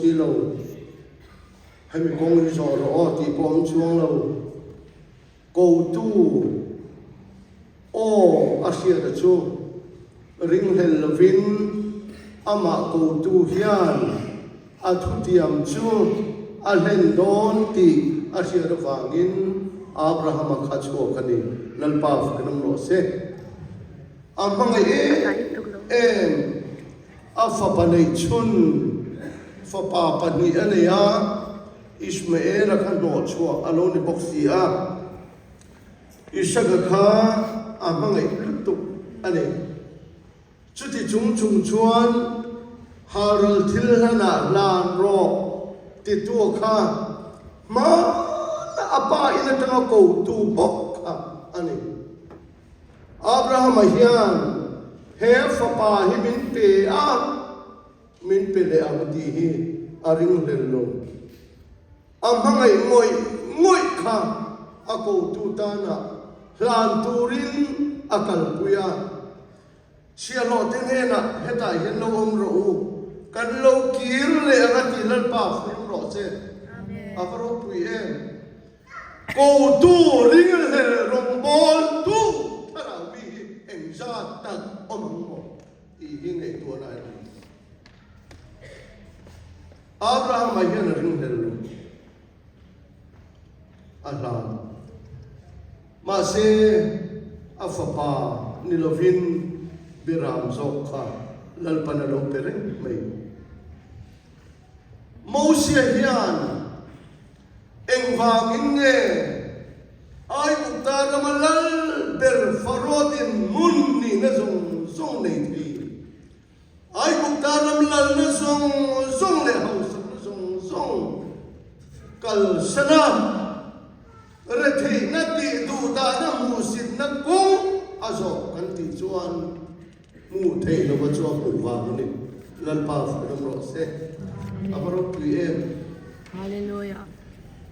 đi lâu hay mình con đi rồi đó thì con chuông lâu cầu tu ô Asia đã chu ring hel vin ama cầu tu hian a thu tiam chu a len don ti Asia đã vangin Abraham kha chu kani lalpa kanam lo se amang em afa panai chun fa pa pani ania Ismael kan no chu alone boxia Isaka kha amangai tu ane chuti chung chuan haral thil hana lan ro ti tu kha ma apa ina tanga ko tu bok kha ane Abraham hian he fa pa hi min pe le amti hi aring lelo amangai ngoi kha ako tu ta na lan turin akal puya sialo tenena heta hen lo ro kan lo kir le agati lal pa frum ro se afro puye ko tu ring le rom bol tu tharawi engza ta ommo I hinge tu na Abraham ayan ring le Allah Mase afapa nilovin biram zokha lalpanalo pereng may Moses hiyan engvangin nge ay uktara malal ber farodin munni na zong neitbi ay uktara malal na zong le haus na zong kal sanam Rethei nati du da na musit na ko azo kanti chuan mu thei lo ba chuan ku wa ni lal pa fu ro se abaro pm Hallelujah.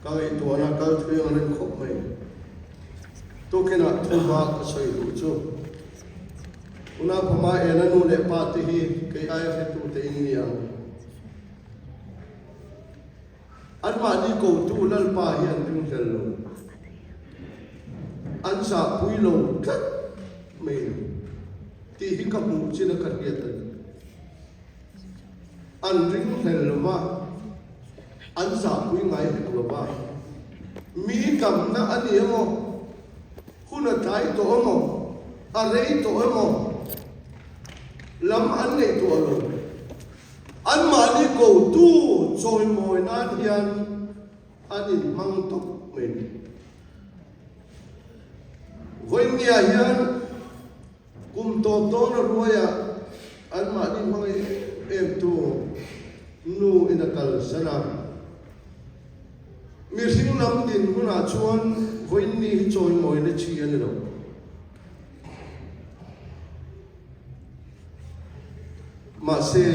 kai to na kal thui an khop mai to kena thu ba ka soi lu chu una phama ena nu le pa ti hi kai ai fe tu te ni yang an ma ni ko tu lal pa hi an ding tel lo an sa pui lo kat me ti hi ka mu chi na ka ye ta an ring hel lo ba an sa pui ngai he lo ba mi kam na ani mo huna tai to mo a rei to mo lam an nei to lo an ma ni ko tu choi moi na hian ani mang tok me Voimia hian kum to na ruaya an ma ni mai em tu nu in a kal sana mi sing nam din huna chuan voini choi moi na chi an lo ma se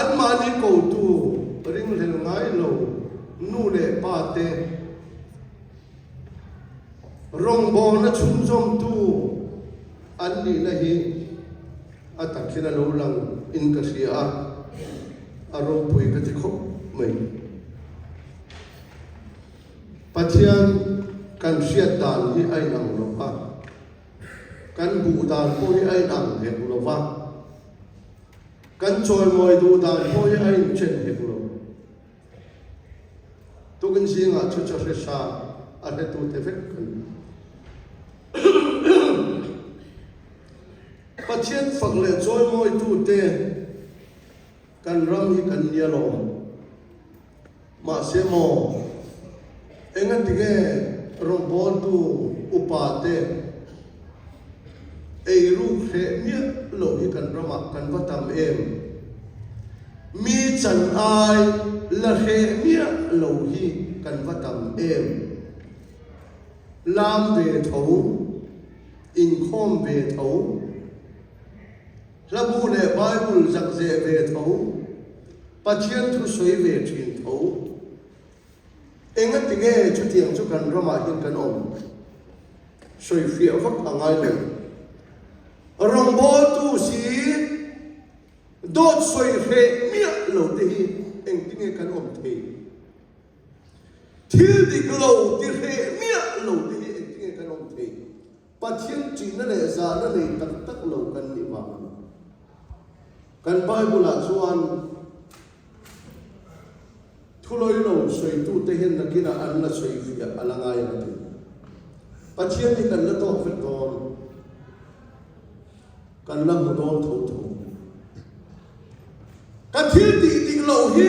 an ma ni ko tu ring hel ngai lo nu le pa te rong bo na chum zom tu an ni na hi atakhina lo lang in ka sia a ro pui ka ti khop mai pathian kan sia dan hi ai nang lo pa kan bu dan po hi ai nang he lo pa kan choi moi du dan po hi ai chen he lo tu kan singa chu chu sa a he tu te vek kan Pathian phật lệ trôi môi tu tê Cần râm hi cần nia lò Mà xe mò Ê ngân tì ghê Rồng bó tu upa tê Ê ru khẽ miết lộ hi cần râm ạ Cần vắt tầm em Mi chẳng ai là khẽ miết lộ hi cần vắt tầm em Lam về thấu In khom về thấu Labu le Bible giặc dễ về thấu Pathian thu suy về truyền thấu Anh ấy nghe chú tiếng chú cần ra mà hình cần ổn Suy phía vắc ở ngay lên Rồng bố tu sĩ đốt xoay rễ miệng lẩu tê anh tiếng cái ôm thế thiếu đi lẩu tê rễ miệng lẩu tê anh tiếng cái ôm thế bắt thiên chỉ nó để ra nó để tắc tắc lẩu cần đi vào cần Bible là chuan thu lối lẩu xoay tu tê hiện là kia là ăn là xoay phía là ngay là thế bắt thiên thì cần nó to phết con cần lâm một đòn thủ thủ cái thiên thì lẩu hi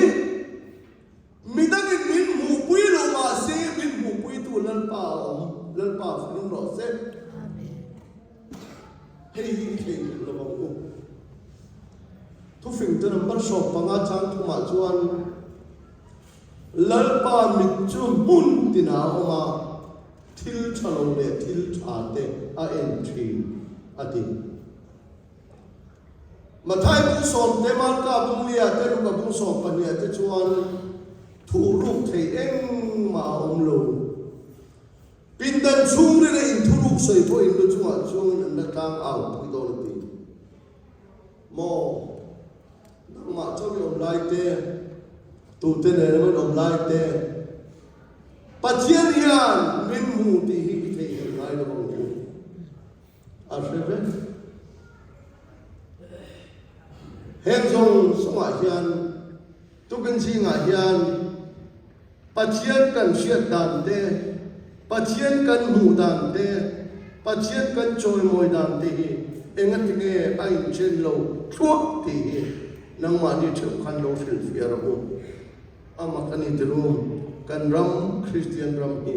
mình đang cái mình mù quý lẩu mà xe mình mù quý tu lần bảo phải nó rõ xe hay thì là bằng cô thu phình tôi nằm bắt sọp bằng ngã trang thu mà chuan lần bảo mình chưa muốn thì nào mà thiếu trả lâu để thiếu trả để entry đi mà thay bung sọp để mà cả bung lia để lúc cả bung sọp bằng lia để chuan thủ lục thầy em mà ông lù pin đan chung đây là thủ lục sợi phôi in đó chung là càng ảo bụi đồ là gì mò mà cho mình ông lại thế tụ thế này nó mới ông lại thế bắt chiên hiền mình mù thì hít thầy hiện lại là bằng mù à thế hẹn dòng sống ngại hiền tu cần chi ngại hiền bắt chiên cần chuyện đàn tê bắt chiên cần mù đàn tê bắt chiên cần trôi môi đàn tê em ngắt nghe anh trên lầu thuốc thì nang mà đi chụp khăn lầu phiền phiền rồi ama cái này từ luôn cần ram Christian ram hi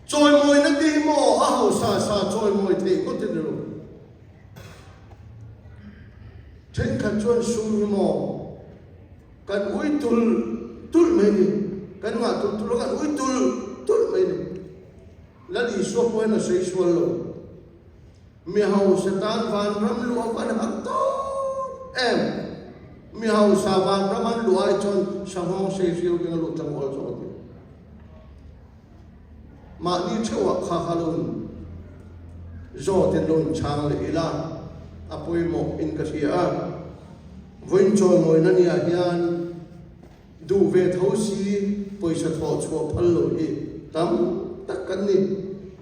trôi môi nó đi mò hậu xa trôi môi thì có thể được trên khăn chuan sung mò cần uy tul mấy đi cần ngã tul cần uy tul mấy đi là đi số point là xây số lầu mi hậu sẽ tan van ram lúa van hắc to em mi hậu sa van ram ăn lúa ai chọn sang hong xây siêu cái lúa trong all rồi mà đi theo khá luôn do tiền luôn chang lệ là apoi mo in cái gì vinh trôi ngồi nãy giờ hiền đủ về thấu xí bồi sát thọ chùa phật lối tắm tất cả này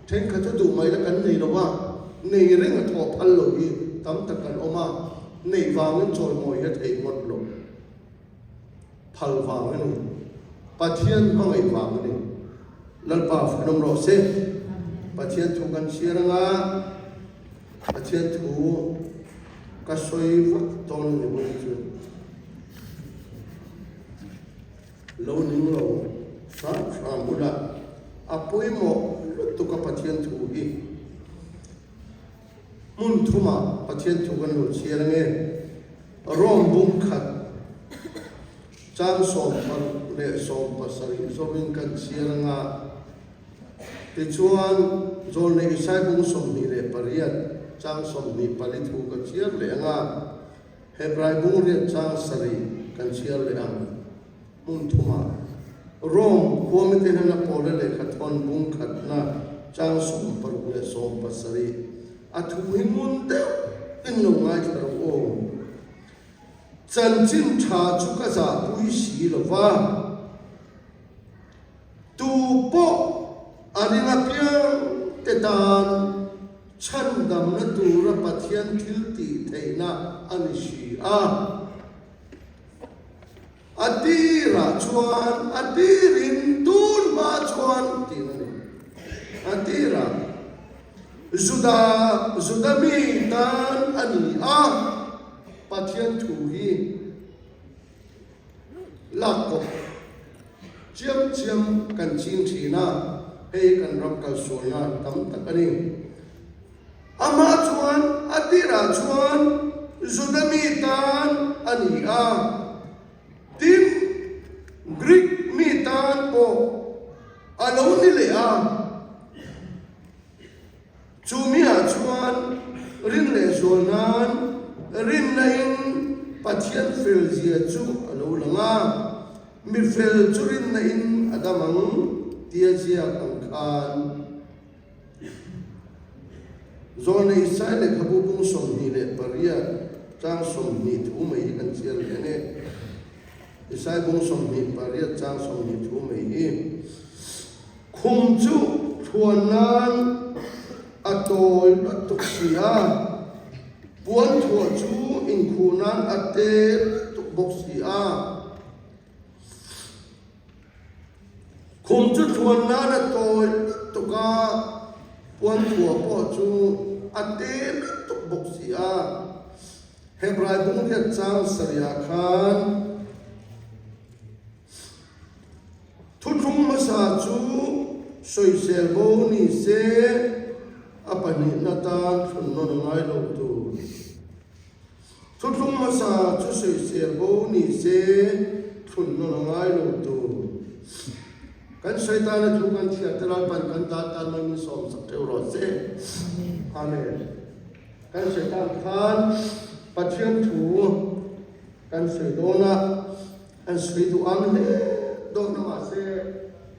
trên cái chỗ đủ mấy là cái này đâu mà này riêng thọ phật lối tắm tất cả oma này vào nên trôi ngồi hết thảy một lối phật vào cái này bà thiên không ai vào cái này lần bà phải nông rõ xe bà thiên thu gần xia ra bà thiên thu cái xoay vật to này bao nhiêu lâu nín lâu sáng mua đã apoi mo tu cái phát triển thu hi mun thu mà phát triển thu gần luôn xia ra nghe rom bung khát trang sôm bằng lệ sôm pasari zomin kan xia ra thì chuan rồi này sai bung sôm ni lệ pariat trang sôm ni pali thu kan xia lệ nga hebrai bung riat trang sari kan xia lệ ang mun thuma rom komite na pole le khathon bung khatna trang som paru le som pasari athu himun te in lo ngai thar o chan chin tha chu ka za pui si lo wa tu po arina piang te dan chan dam na tu ra pathian thil ti theina ani shi a adira chuan adirin tun ma chuan tinani adira zudami tan ani a pathian thu hi lakko chiam kan ching thina hei kan ram kal sona tam takani ama chuan adira chuan zudami tan ani a tim Greek mi tan po alo ni le a chumia chuan rin le zonan rin nain pathian fel zia chu alo langa mi fel churin nain adamang tia zia angkhan zone isai le khabu bung som ni le paria trang som ni thu mai kan chial ne isai bung som ni paria trang som ni thu mai hi khum chu thuan nan atoi atuk sia puan thua chu in khunan ate tuk bok sia khum chu thuan nan atoi tuka puan thua po chu ate tuk bok sia Hebrai bung dia chang saria khan thuthum masa chu soi sel bo ni se apani nata thun no ngai lo tu thuthum masa chu soi sel bo ni se thun no ngai lo tu kan shaitan thu kan thia tala pan kan ta ta man som sak teu ro se amen kan shaitan khan pathian thu kan soi dona an soi du an le dona ma se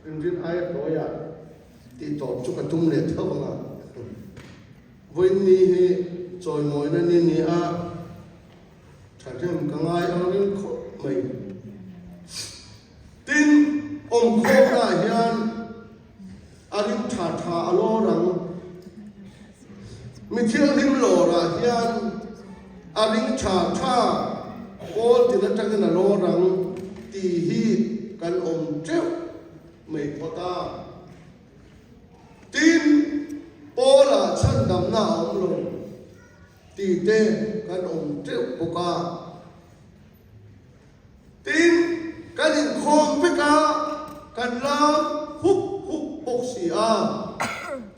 rin ai do ya ti to chu ka tum le thaw nga voin ni he choi moi na ni ni a thatem ka ngai ang rin kho mai tin om kho na hian arim tha tha alo rang mi thil lim lo ra hian aring cha tha all tin atang na lo rang ti hi kan om treu mai pota tin pola chan dam na om lo ti te kan om treu poka tin kan in khom pe ka kan la huk huk bok sia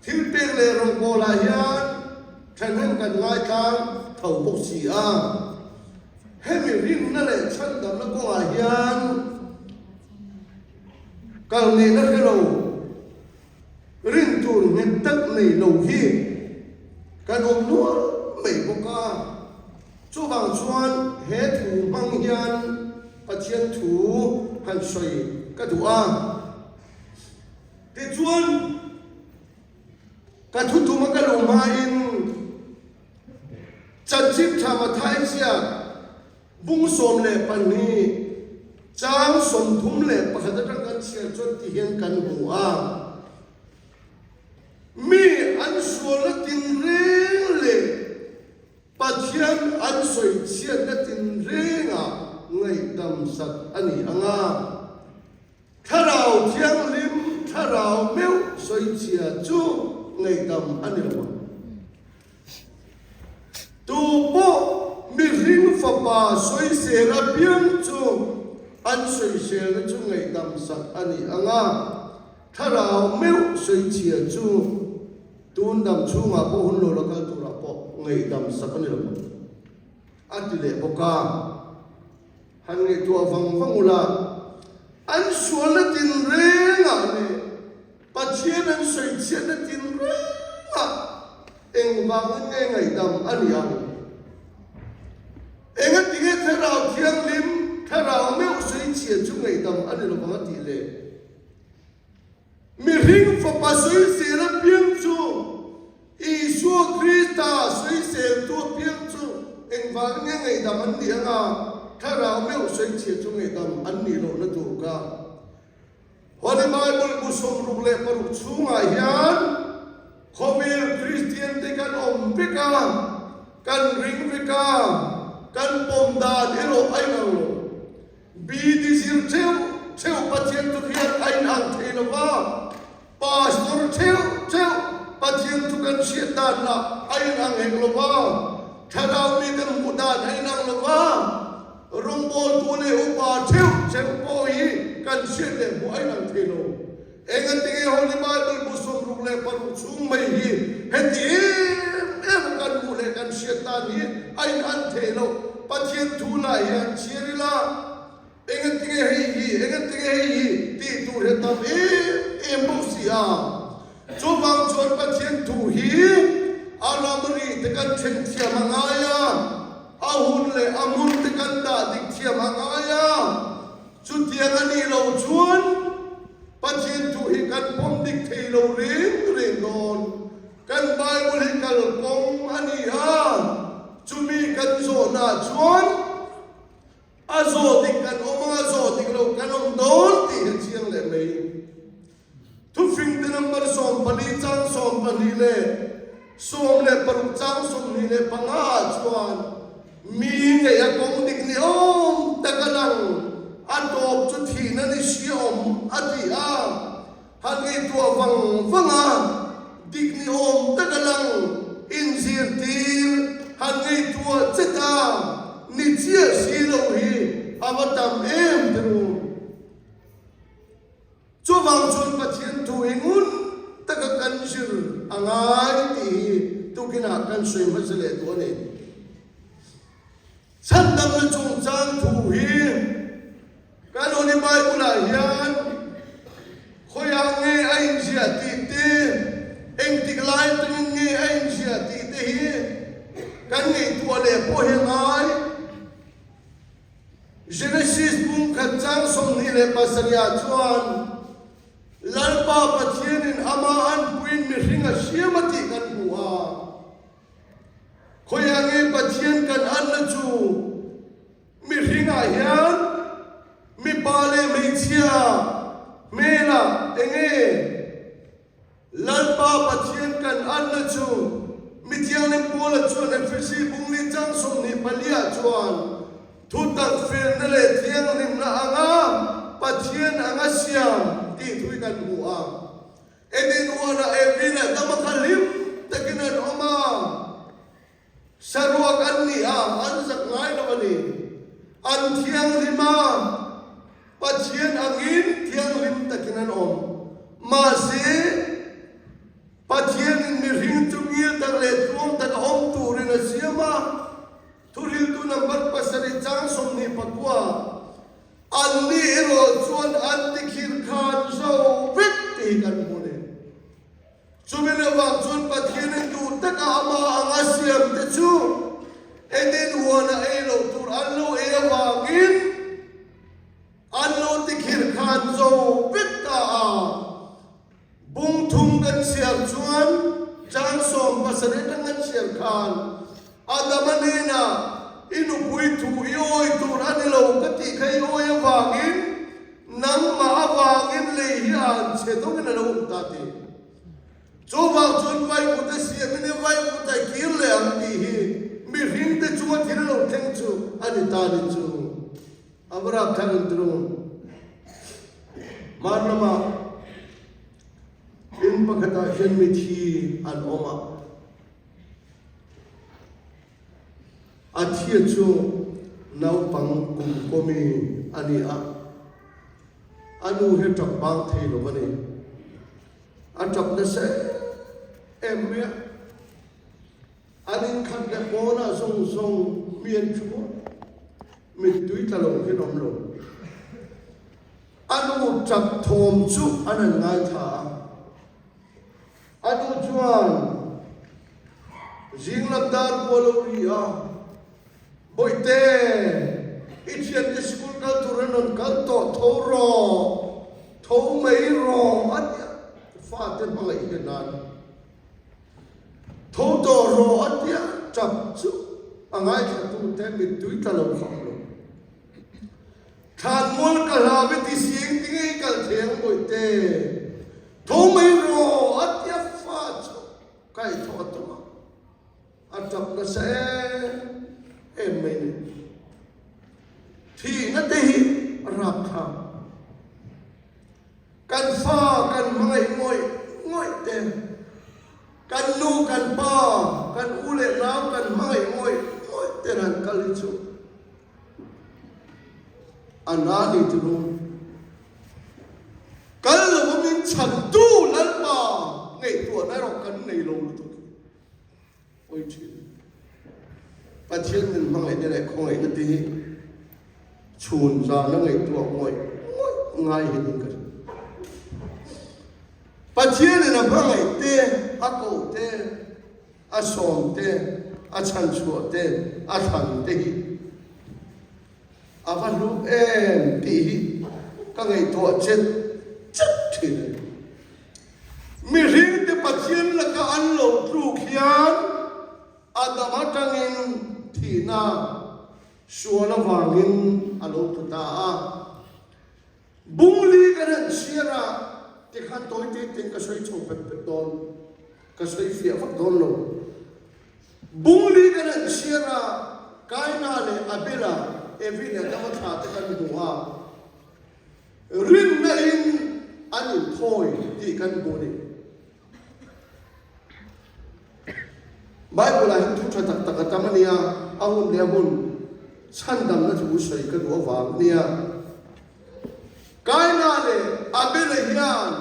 thil pe le rong pola hian than hen kan ngai tang thầu bốc xì a hết mình riêng nó lại chân đầm nó có ai hiền càng này nó cái đầu riêng tuần hết tất này đầu hi cái ông núa mấy bốc ca chú bằng xuân hết thủ mang hiền và chiến thủ hành soi cái thủ a cái chuan cái thủ thủ mà cái lồng mai in chân chip tham thái sia bung som le pan ni chang som thum le pakhat tang kan sia chon ti hian kan hu a mi an sual tin reng le pathian an soi sia na tin renga ngai tam sat ani anga tharau thiang lim tharau meu soi sia chu ngai tam ani lo tu bo mi ring fa pa soi se la pian chu an soi se la chu ngai dam sak ani anga tharau meu soi chia chu tun dam chu nga po hun lo la kal tu ra po ngai dam sak ani lo ati le boka han ngai tu awang wangula an sual la tin renga ne pathian an soi chia na tin renga eng wang ngai dam ani ang enga tinge tharau thiang lim tharau meu soi chia chu ngai dam ani lo bang ti le mi ring fa pa soi se la pian chu Isu Krista soi se tu pian chu eng wang ngai dam ani anga tharau meu soi chia chu ngai dam ani lo na tu ka Holy Bible bu som ru le paru chu nga hian Khomil Christian te kan om peka kan ring peka kan pom dan elo ai nang lo bi di sir theu pathian tu hian ai nang thelo wa pastor theu pathian tu kan siat dan la ai nang heng lo wa tharau ni kan mu dan ai nang lo wa rong bol tu le upa theu po hi kan siat le mu ai nang thelo enga tinge Holy Bible bu som ru le paru chung mai hi heti em kan mu le kan siat dan hi ai nang thelo pathian tu la hian chirila enga tinge hi ti tu re tam bo sia chu bang chon pathian tu hi alamri te kan chen thia mangaya ahun le amun te kan da dik thia mangaya chu tiang ani lo chuan pathian tu hi kan pom dik thei lo ring don kan Bible hi kal pom ani ha chumi kan zo na chang som pani le som le paru chang som ni le panga chuan mi nge ya kong dik ni om takalang atop chu thi na ni si om ati a han nge tua vanga dik ni om takalang in zir tir han nge tua cheta ni chia si lo hi avatam em tru chu wang chun pathian tu ingun taka kan sir angai ti tu kina kan sui masale tu ne san dam le chung chang tu hi kan oni bai kula hian khoyang nge ain sia ti te eng tik lai teng nge ain sia ti te hi kan nge tu le po he ngai Genesis bung khat chang som ni le pasaria chuan lalpa pathian in ama an puin mi ringa siamati kan buha khoyange pathian kan an na chu mi ringa hian mi pale me chia mela enge lalpa pathian kan an na chu mi tiang le pola chuan efesi bung ni chang som ni palia chuan thu tak fel na le tiang lim na anga pathian anga siam ti thui kan buha edin wana evina kamakalim takinan oma sarwak anni an sak ngai na mani an thiang lima pathian angin thiang lim takinan om ma se pathian in mi ring tu mi tak le tuang tak om tu rin siama thuril tu number pasari chang som ni patwa anni ro chuan an tikhir khan zo vek ti kan mune chumile wang chuan pathian in tu taka ama anga siam te chu edin huana elo tur anlo e wangin anlo tikhir khan zo vek ta a bung thum kan siam chuan chang som pasari kan siam khan adamanena inu pui thu ioi tur anilo kati khai oi wangin nang ma awangin le hian chedong na lo tati cho wang chon vai ku te sia mine vai ku ta kir le am ti hi mi ring te chu thir lo theng chu ani ta ni chu amra khan tru marnama in pakata hen mi thi an oma athia chu nau pang kum komi ani a anu he tak bang thei lo mani atap na se emria anin khan le pona song song mien chu mi tui ta lo he nom lo anu chap thom chu anan ngai tha anu chuan jinglam dar ko lo ri a boite ichian te school kal turanon kal to thoro tho mai ro atia fa te malai henan tho to ro atia chap chu angai tha tu te mi tui talo kham lo than mol kala be ti sieng tingai kal theng boite tho mai ro atia fa chu kai tho to atap na se em mình thì nó đi rạp thảm cần pha cần mai ngồi tên cần nu cần pa cần u lệ nào cần mai ngồi tên ăn cali chu anh đi từ đâu cần là một mình chẳng tu lắm mà ngày tuổi này rồi cần này lâu rồi ôi chuyện pathian in mang ai ne khong ai na ti chun za na ngai tu ngoi ngai hi din ka pathian in mang ai te a ko te a som te a chan chu te a than te hi a va lu em ti hi ka ngai tu chen chat thi mi ring te pathian la ka an lo tru khian adama tangin thina suana wangin alo tuta bungli kan siara ti khan toi ti tin ka soi chou pet pet don ka soi fia fak don lo bung li kana siara kaina le abela evina dama tha te kan duha rin na in ani thoi ti kan boni Bible lah itu tak tak kata mania awun dia pun sandam na tu sai ka do wang nia kai na le abela hian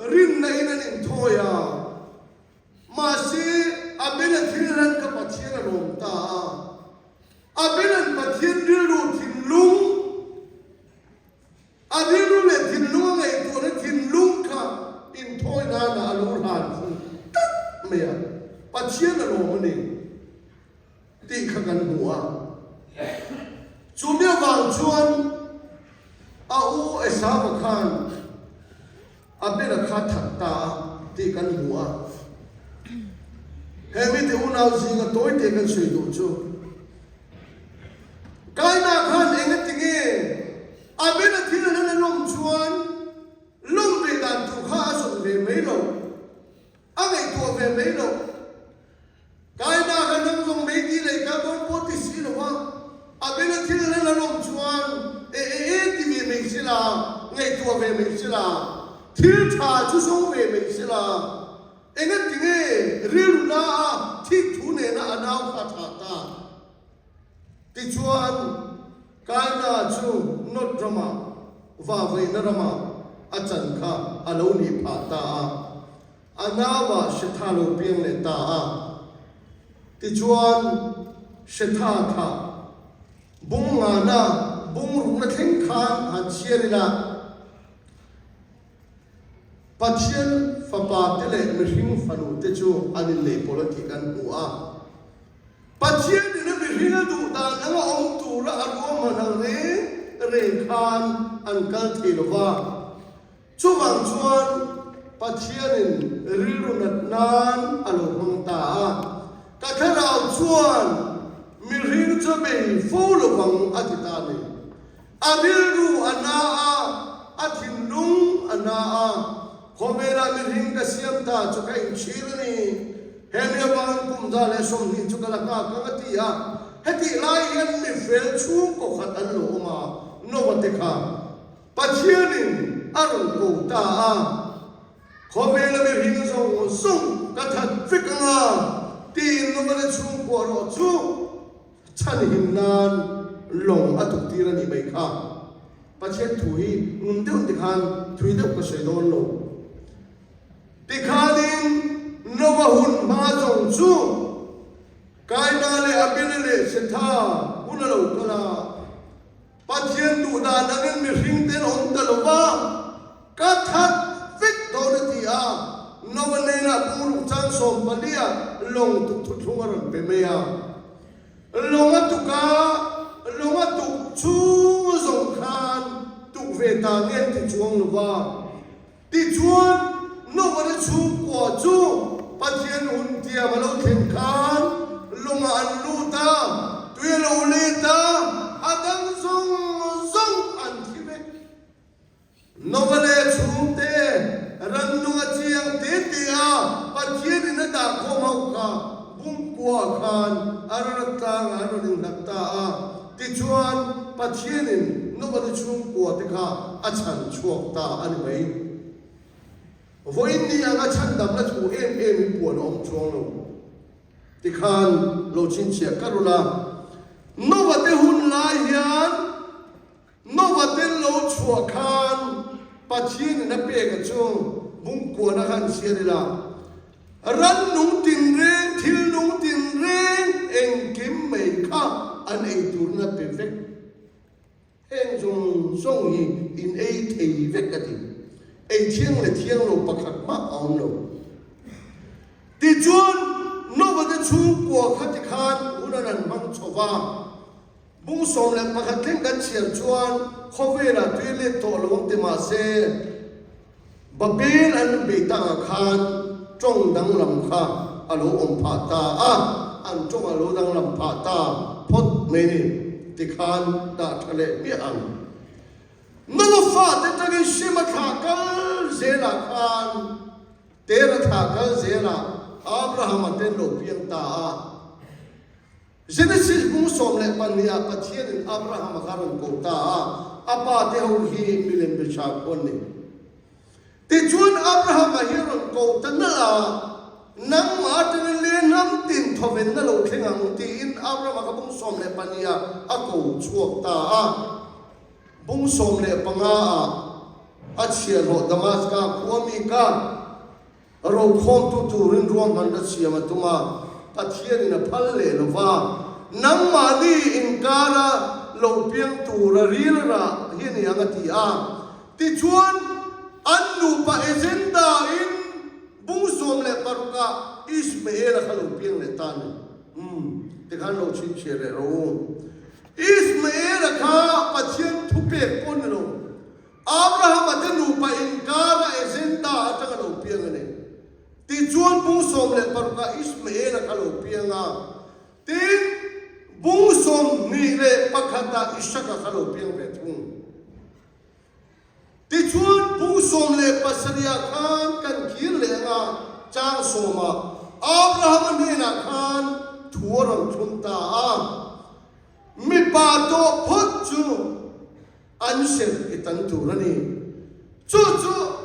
rin na in thoya ma si abela thiran ka pathian rom ta abela pathian rilu thinlung adilu le thinlung ngai to le thinlung ka in thoi na na alu han tat mea pathian ro mani ti khakan huwa chumia wang chuan a u esa bakhan abela kha thak ta ti kan huwa hemi te unau zinga toi te kan sui do chu kai na khan enga tinge abela thila na lom chuan lom be dan tu kha so ve mai lo angai to ve mai lo kai na khan nang zong mai ti le ka bon po ti si lo wa abela thila na lom chuan e ti ve mai sila ngai to ve mai sila thil tha chu song ve mai sila enga tinge rilu na thi thu ne na anau kha tha ta ti chuan kai na chu not drama va ve na rama achan kha alo ni pha ta anawa shitha lo piang le ta ti chuan shitha kha bung nga na bung ru na theng khan han chiarila pathian fapa tele mihring fanu te chu anin le politic an bua pathian ni mihring du da anga ong tu ra aro manang re khan an kal thilwa chu wang chuan pathian in rilunat nan alo hong ta ka tharau chuan mihring chu be folo wang atita ni abiru ana athinung ana Khomera mihring ka siam ta chu kai chirani hemi bang kum da le som ni chu kala ka ti a heti lai yan mi fel chu ko khat an lo ma no wa te kha pathianin arun ko ta a khomera mihring song ka that fikanga tin no ma chu ko ro chu chan hin nan long atuk tirani bai kha pathian thui nun de un khan thui de ko se don lo Tikhanin Novahun Mahajong Chu Kainale Abinale Sitha Unalo Kala Pathian Du Da Nangin Mihring Ten On Talova Kathat Fit Donatia Novanena Puru Chan Som Palia Long Tuk Thungaran Pemea Longa Tuka Longa Tuk Chu Zong Khan Tuk Veta Ngen Ti Chuang Nova Ti Chuan no mana chu ko chu pathian hun tia malo khem khan lunga an lu ta tuelo le ta adang zong an thibe no mana chu te ran nu chiang te tia pathian na da ko mau ka bung kwa khan arata anu ning dakta ti chuan pathian no mana chu ko te kha achan chuak ta ani mai Voi ni anga chandam la chu em puan om chong lo ti khan lo chin chia karula no wa te hun la hian no wa te lo chua khan pathin na pe ka chu bung ko na han siarila ran nung tin re thil nung tin re eng kim mai kha an ei tur na perfect eng jong song hi in ei thei vek ka ti Ei thiang le thiang lo pakhat ma aum lo ti chuan no ba de chu ko khat khan unanan mang chowa bung som le pakhat thleng kan chiam chuan khowela tuile to lo te ma se babel an be ta khan chong dang lam kha alo om pha ta an chong alo dang lam pha ta phot me ni ti khan da thale mi ang Nova fa te tagi shima kha kal zela khan tera tha kal zela Abraham aten lo piang ta a Genesis bung som le pania pathian in Abraham karon ko ta a apa te ho hi milen be cha kon ni ti chuan Abraham a hiron ko ta na la nang ma tan le nam tin thoven na lo thengang ti in Abraham ka bung som le pania a ko chuak ta a bung som le panga a chia lo Damascus khuami ka ro khom tu rin ruam man da chia ma tuma pathian in a phal le lova nang ma ni in kara lo piang tu ra ril ra hi ni anga ti a ti chuan an nu pa agenda in bung som le paruka Ismael ka lo piang le tan te kan lo chin che le ro Ismael ka pathian thu pe pon lo Abraham atenu pa in kara agenda atanga lo piang ne ti chuan bung som le paruka Ismael ka lo pianga tin bung som ni le pakhata Ishaka ka lo piang ve thung ti chuan bung som le pasaria khan kan khir le nga chang soma Abraham ni na khan thuaram thunta a mi pa to phot chu an sel itan tu rani chu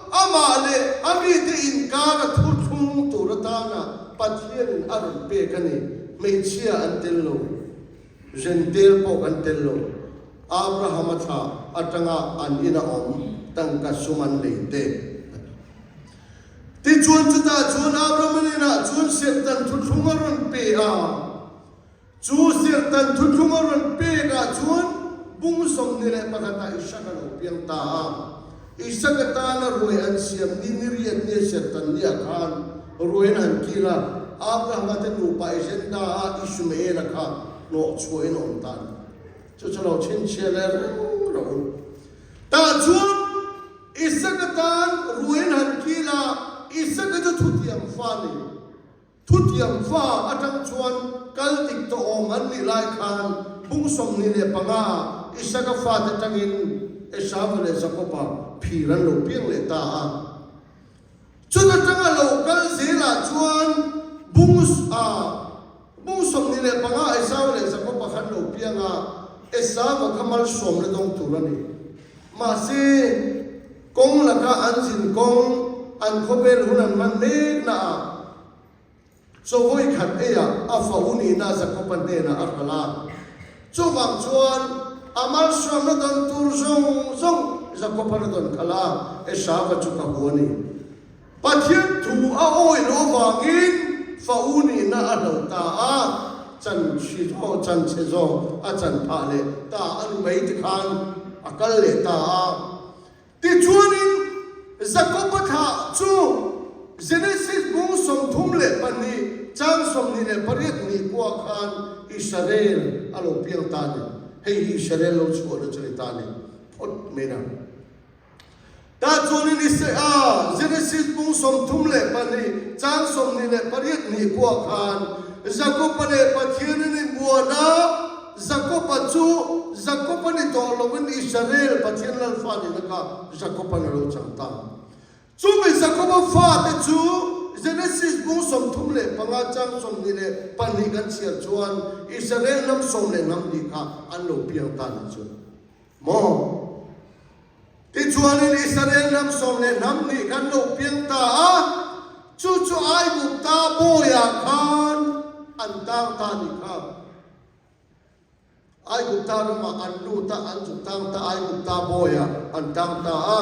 ama le ami te in kara thu thung tu ratana pathian arun pe kani me chia antello gentel po antello Abraham tha atanga an ina om tangka suman leite ti chuan chuta chuan Abraham ni na chuan setan thu thungaron pe a chu setan thu thungaron pe ga chuan bung som ni le pakata Ishaka lo piang ta a Ishaka ta na roi an siam ni nirian ni setan ni akhan roi an kila Abraham te nu pa agenda a Ishmael ka no chuin on tan chu chalo chin chele ro ta chuan Ishaka tan roi an kila Ishaka to thutiam fa ni thutiam fa atang chuan kal tik to om an ni lai khan bung som ni le panga Ishaka fa te tangin Esau le Jacoba phiran lo piang le ta a chuta tanga lo kal zela chuan bung som ni le panga Esau le Jacoba khan lo pianga Esau ka kamal som le dong turani ma se kong la ka an jin kong an khobel hunan man ne na so voi khat eya afa uni na Jacoba ne na akala chu wang chuan amal som na don tur zong Jacoba na don kala Esau ka chu ka huani pathian thu a oi lo wangin fauni na alo ta a chan chi ho chan che zo a chan pha le ta an mai ti khan akal le ta a ti chuanin Jacoba tha chu Genesis bung som thum le pani chang som ni le parit ni kwa khan Israel alo piang ta ni hei Israel lo chu lo chali ta ni phot mena ta chuanin Genesis bung som thum le pani chang som ni le parit ni kwa khan Jacoba le pathian ni buana Jacoba ni to lo win Israel pathian lal fa ni ka Jacoba na lo changta chu me Jacoba fa te chu Genesis bung som thum le panga chang som ni le pani kan chia chuan Israel nam som le nam ni ka an lo piang ta ni chu mo ti chuan in Israel nam som le nam ni kan lo piang ta a chu ai bu ta boya khan an tang ta ni ka ai bu ta ma an lu ta an chu tang ta ai bu ta boya an tang ta a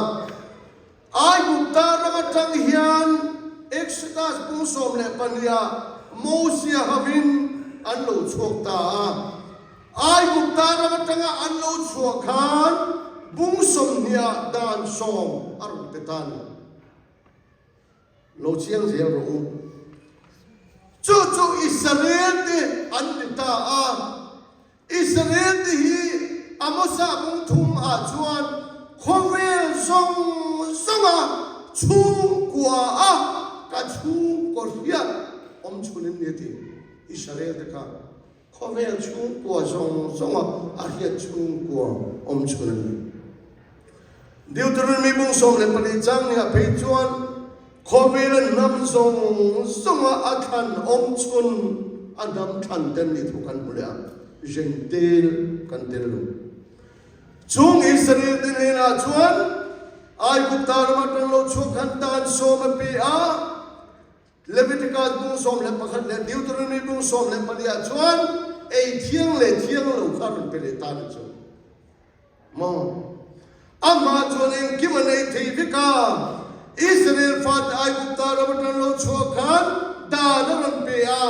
ai bu ta ma tang hian Exodus bung som le pania Moses havin an lo chok ta a ai bu ta ma tanga an lo chok khan bung som nia dan som arun petan lo chiang zel ro chu Israel te an ta a Israel te hi amosa bung thum a chuan khovel song a chung kwa a ka chung ko hia om chunin ne ti Israel te ka khovel chung kwa song a hia chung kwa om chunin Deuteronomy bung som le pali chang ni a pe chuan khovelan nam song songa athan om chun adam than ten ni thukan mulia jentel kan telu chung Israel din na chuan ai gupta matan lo chukan tan som pe a Leviticus bung som le pakhat le Deuteronomy bung som le pali a chuan ei thiang lo kharun pe le tan chu mo amma chuan kimanei thei vika Israel fat ai gupta matan lo chukan da ran pe a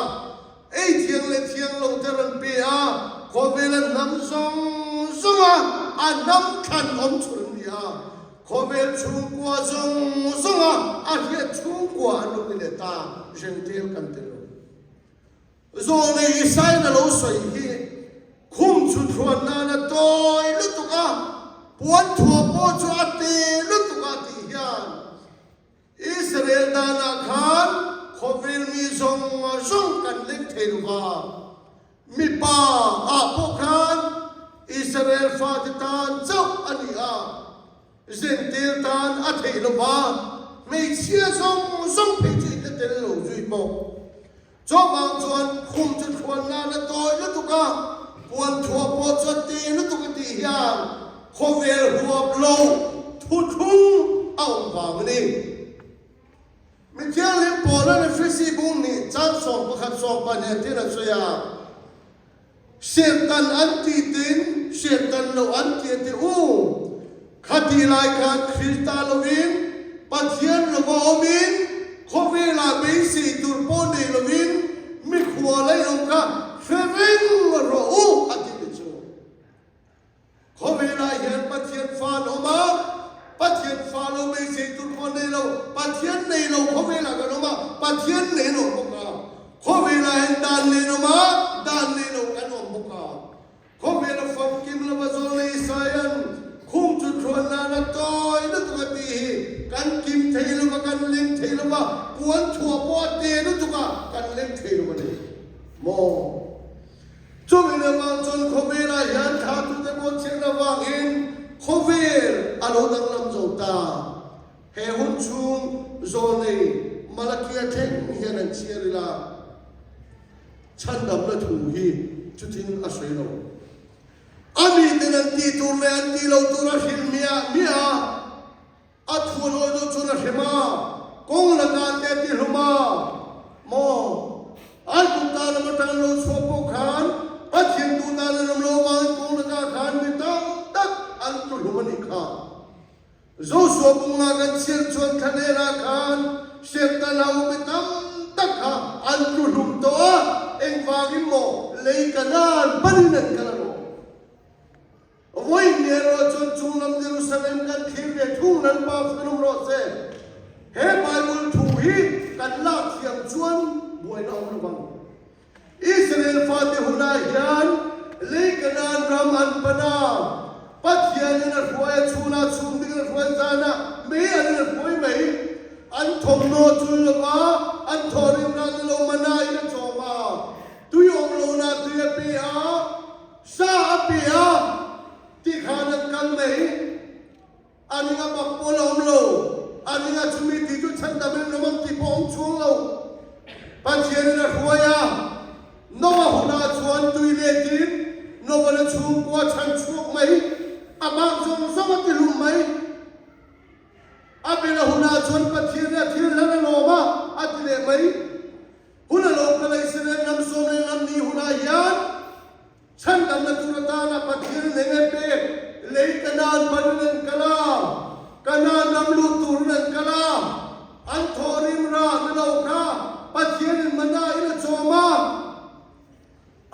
ei thiang lo taran pe a khovelan nam song songa anam khan om chun ya khovel chung kwa songa a hia chung kwa anu le ta jentel kan te lo zo ne isai na lo soi hi khum chu thuan na toi lu tu ka puan thua po chu ate lu tu ka ti hian Israel da na khan khovel mi song kan lek thei lu ka mi pa a po khan Israel fa tan chau ani a zentil tan a thei lo ba mei chia song pe chi te te lo zui po cho bang chuan khum chu thuan na toi lu tu ka puan thua po chu ti lu tu ka ti hian khovel huap lo thu au wang ni mi chia le po la le fisi bung ni chan som pakhat som pa ne ti na so ya Setan anti tin, setan lo anti te u. Khati lai khan Krista lovin, pathian lo omin, khove la beisi turpo ne lovin, mi khwa lai ong ka feven ro u ati chu. Khove la yan pathian fa lo ma, pathian fa lo beisi turpo ne lo, pathian ne lo khove la ka lo ma, pathian ne lo ka. Khove la yan dan ne lo ma, dan ne lo ka Khove la fam kim la bazol nei sayan khum chu thon na toi na tu ti kan kim theilu ma kan ling theilu ma puan thua po te nu tu ka kan ling theilu ma ne mo chumi na ma chon khove la yan tha tu te mo chen na wang in khove alo dang lam zo ta he hun chung zo nei malakia theng hian an chirila chan dam la thu hi chutin a sei lo Ami tenan ti tur le an ti lo tur a hil mia athun oi do chuna hema kong la ka te ti huma mo ai tu ta na matan lo chopo khan pathin tu ta na lo wa kong la ka khan mi ta tak an tu lumani kha zo so bung la kan sir chon thane ra khan sep ta lau mi tam tak kha an tu lum to eng wangin mo lei kanan paninan kala Voi nero chon chung nam Jerusalem kan thil ve thung nan pa phunum ro se he Bible thu hi kan la thiam chuan buai na om bang Israel fa te huna hian le kanan ram an pana pathian na ruai chuna chung ding na ruai zana me an na ruai mai an thom no chul ba an thorim na lo manai na choma tu yom lo na tu ya pe a sa pe a ti khanan kan nei aninga bakpolom lo aninga chumi ti tu chanda men nomam ti pom chung lo pathian na huaya no huna chuan tui le tin no bana chung kwa chan chuk mai amang song song ti lum mai abena huna chuan pathian na thil na no ma atile mai huna lo kalai sene nam som ne nam ni huna yan chan dam na turata na pathian ne pe lei kanan banan kala kanan nam lu turnan kala an thorim ra na lo ka pathian mana ina choma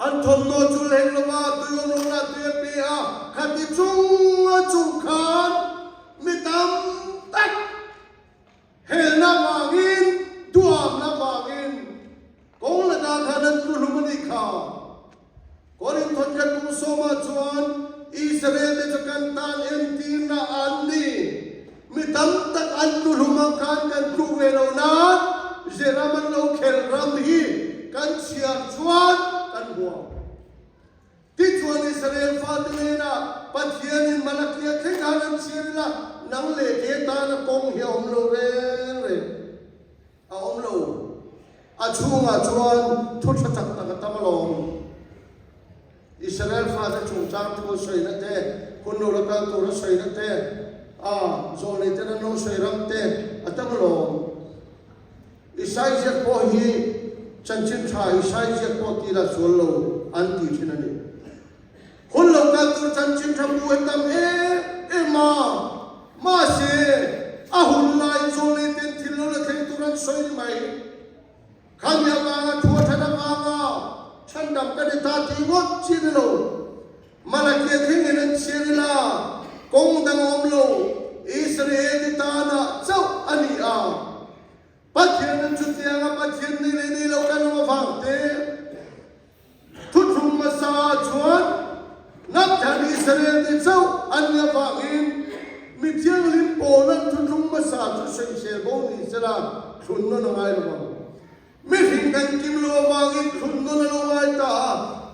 an thom no chul heng lo ma tu yom lo na tu pe a khati chung khan ดังเล่เกตานะกงเหี่ยวโลเรอมโลอาชูงอาชวนทุกชะตักตะตะมะลงอิสราเอลฟ้าจะชูจางทุกสวยนั่นเองคนโนรักตัวรักสวยนั่นเองโซนนี้จะนั่งโนสวยรังเตะตะมะลงอิสราเอลพอฮีฉันชินชายอิสราเอลพอตีละส่วนโลอันตีชินันนี่คนเราการตัวฉันชินชาบุเอตัมมาเสียอาหุ่นลายโซนนี้เต็มที่โลละเทตุรันสวยไหมข้างยาวงาทัวทันงาฉันดำกันในตาที่วัดชีวิโลมาลาเกียทิ้งเงินเชียริลากงดังอมโลอิสราเอลตานะเจ้าอันนี้ปัจเจียนจุดยังปัจเจียนนี่เรากันมาฟังเตทุกทุ่มมาสาชวนนับจากอิสราเอลเจ้าอันนี้ฟังอินมิเทียงลิมโปนั้นทุกทุ่มมาสาชุดเสียงเสียบนี่สระชุนนั่นอะไรบ้างไม่ถึงกันกิมโลวางิชุนนั่นโลวายตา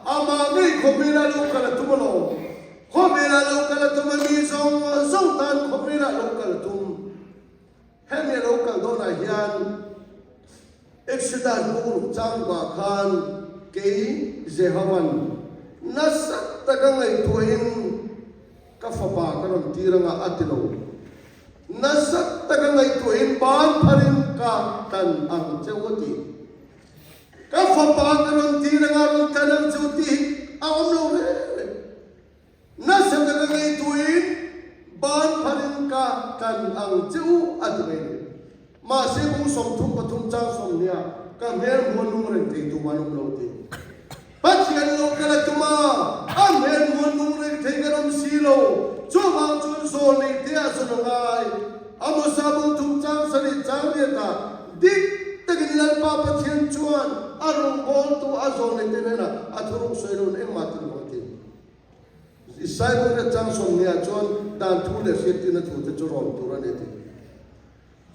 อามาไม่ขบเวลาโลกันตุมโลขบเวลาโลกันตุมมีสองตันขบเวลาโลกันตุมให้เมียโลกันโดนอาหารเอ็กซ์ดันบุรุษจังกว่าคันเกย์เจฮาวันนัสตะกังไอตัวเองกัฟบากันตีรังอาติโลนัสตะกังไอตัวเองบานพริมกาตันอังเจ้าตีกัฟบากันตีรังอารุตันอังเจ้าตีอามโลเวนัสตะกังไอตัวเองบานพริมกาตันอังเจ้าอัติเวมาเสียบุษสมทุกปทุมจ้างสมเนี่ยก็เมื่อมวลนุ่งเร่งตีตัวมันนุ่งโลดีปัจเจียนโลกันละตัวมาเมื่อมวลนุ่งเร่งตีกันอมสีโลจู่บางจุดโซนนี้ที่อาสนุกไอมุสาบุทุมจ้างสนิทจ้างเรียตาดิตะกินลันป้าปัจเจียนชวนอารมณ์บอลตัวอาโซนนี้ที่นั่นนะอัทุรุงสวยรุ่นเอ็มมาติโมติอิสายบุญจ้างสมเนี่ยชวนด่านทุเรศที่นั่นถูกจะจุรอนตัวนั้นเอง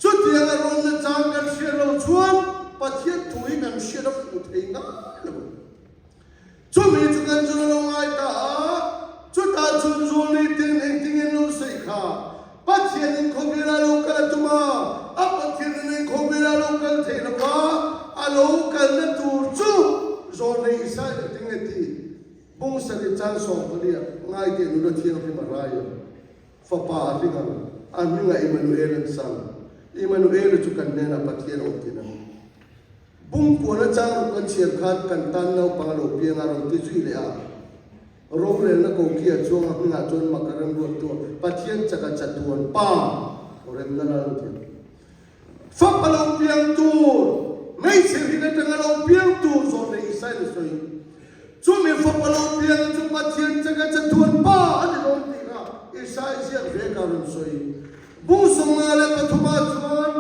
จุดที่เราจะจางกันเชื่อเราชวนประเทศถุยกันเชื่อเราพูดเองนะจุดมีจุดกันจุดเราไงตาจุดตาจุดโซนนี้ทิ้งเองทิ้งเองเราใส่ขาประเทศนี้เขาเวลาเรากันตัวมาประเทศนี้เขาเวลาเรากันเทนว่าเรากันนั่นตัวจุดโซนนี้ใส่ทิ้งเองที่บุ้งสักจานสองคนเนี่ยง่ายเกินเราเที่ยวที่มาไรฟ้าป่าที่กันอันนี้ไงอิมมานูเอลสังอิมานูเอลจุกันเนี่ยนะปัจเจียนอตินะบุ้งกัวนะจ้างกันเชียร์ขาดกันตันเราปังโลเปียงอารมณ์ที่สุดเลยโรงเรียนนักโกเกียช่วงหน้าจนมาการรวมตัวปัจเจียนจักรจัตุวันป้าเรื่องนั้นเราที่ฟักเราเปียงตัวไม่เสียที่นั่นแต่เราเปียงตัวส่วนในอิสราเอลส่วนช่วงนี้ฟักเราเปียงจุปัจเจียนจักรจัตุวันป้าอันนี้เราที่นะอิสราเอลเสียเรื่องการส่วนบุ้งสมัยและปฐมชน